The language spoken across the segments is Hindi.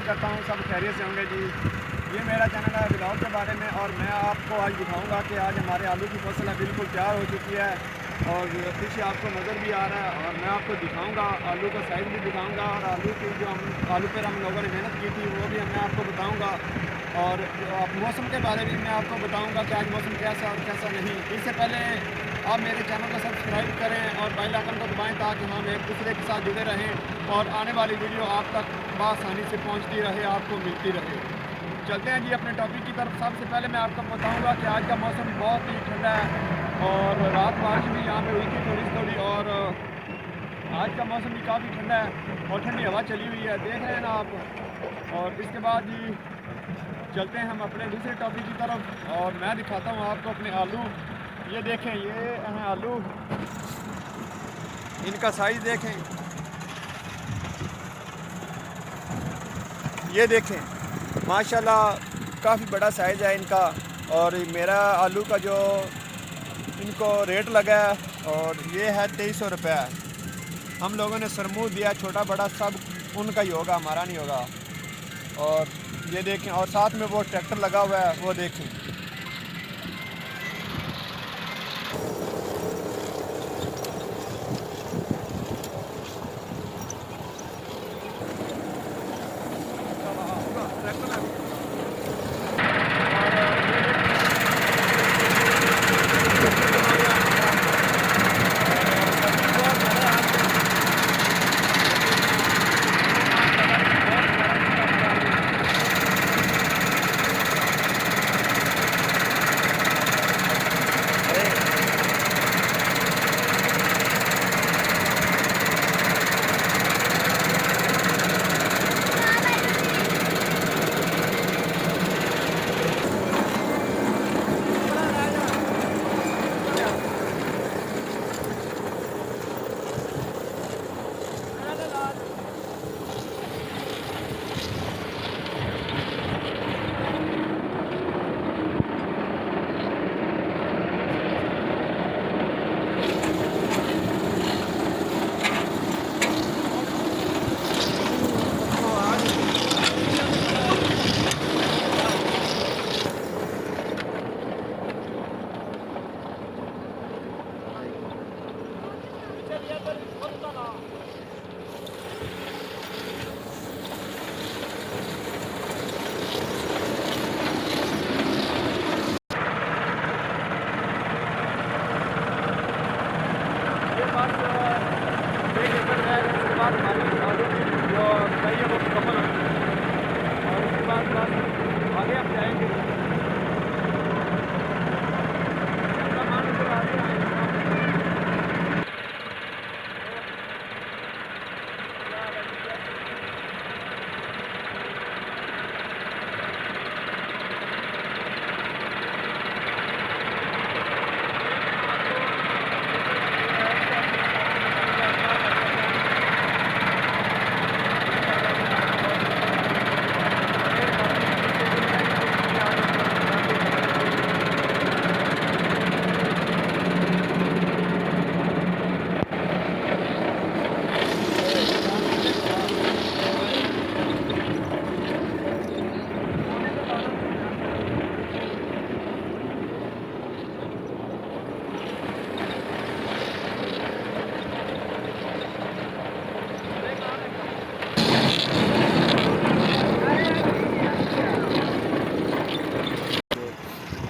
करता हूँ सब खैरियत से होंगे जी। ये मेरा चैनल है ब्लॉग के बारे में और मैं आपको आज दिखाऊंगा कि आज हमारे आलू की फसल है बिल्कुल तैयार हो चुकी है और पीछे आपको नज़र भी आ रहा है और मैं आपको दिखाऊंगा, आलू का साइज़ भी दिखाऊंगा और आलू की जो आलू पर हम लोगों ने मेहनत की थी वो भी मैं आपको बताऊँगा। और मौसम के बारे में मैं आपको बताऊँगा कि आज मौसम कैसा और कैसा नहीं। इससे पहले आप मेरे चैनल को सब्सक्राइब करें और बेल आइकन को दबाएं ताकि हम एक दूसरे के साथ जुड़े रहें और आने वाली वीडियो आप तक बआसानी से पहुंचती रहे, आपको मिलती रहे। चलते हैं जी अपने टॉपिक की तरफ। सबसे पहले मैं आपको बताऊंगा कि आज का मौसम बहुत ही ठंडा है और रात बारिश भी यहाँ पे हुई थी थोड़ी थोड़ी और आज का मौसम भी काफ़ी ठंडा है और ठंडी हवा चली हुई है, देख रहे हैं ना आप। और इसके बाद जी चलते हैं हम अपने दूसरे टॉपिक की तरफ और मैं दिखाता हूँ आपको अपने आलू। ये देखें, ये हैं आलू, इनका साइज़ देखें, ये देखें माशाल्लाह काफ़ी बड़ा साइज़ है इनका। और मेरा आलू का जो इनको रेट लगा है और ये है 2300 रुपये। हम लोगों ने सरमूद दिया, छोटा बड़ा सब उनका ही होगा, हमारा नहीं होगा। और ये देखें और साथ में वो ट्रैक्टर लगा हुआ है वो देखें। आगे हम जाएंगे।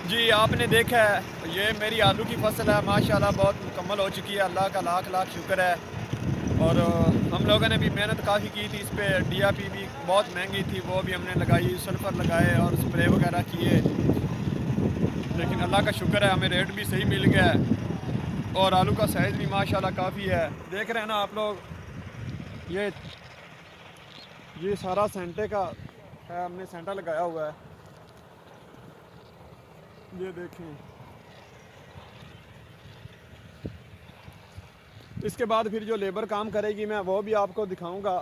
जी आपने देखा है ये मेरी आलू की फसल है, माशाल्लाह बहुत मुकम्मल हो चुकी है, अल्लाह का लाख लाख शुक्र है। और हम लोगों ने भी मेहनत काफ़ी की थी इस पर, डीएपी भी बहुत महंगी थी वो भी हमने लगाई, सल्फ़र लगाए और स्प्रे वगैरह किए, लेकिन अल्लाह का शुक्र है हमें रेट भी सही मिल गया है और आलू का साइज़ भी माशाल्लाह काफ़ी है। देख रहे हैं ना आप लोग, ये सारा सेंटे का है, हमने सेंटा लगाया हुआ है, ये देखें। इसके बाद फिर जो लेबर काम करेगी मैं वो भी आपको दिखाऊंगा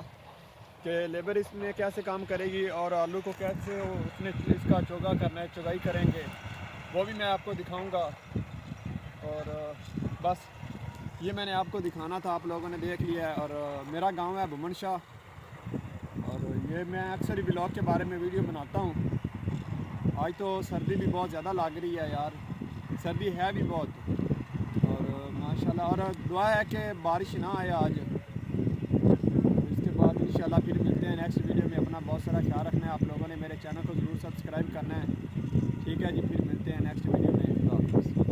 कि लेबर इसमें कैसे काम करेगी और आलू को कैसे उसने इसका चोगा करना है, चुगाई करेंगे, वो भी मैं आपको दिखाऊंगा। और बस ये मैंने आपको दिखाना था, आप लोगों ने देख लिया है। और मेरा गांव है बुमन शाह और ये मैं अक्सर ही ब्लॉग के बारे में वीडियो बनाता हूँ। आज तो सर्दी भी बहुत ज़्यादा लग रही है यार, सर्दी है भी बहुत। और माशाल्लाह, और दुआ है कि बारिश ना आए आज। इसके बाद इंशाल्लाह फिर मिलते हैं नेक्स्ट वीडियो में। अपना बहुत सारा ख्याल रखना है। आप लोगों ने मेरे चैनल को ज़रूर सब्सक्राइब करना है। ठीक है जी, फिर मिलते हैं नेक्स्ट वीडियो में।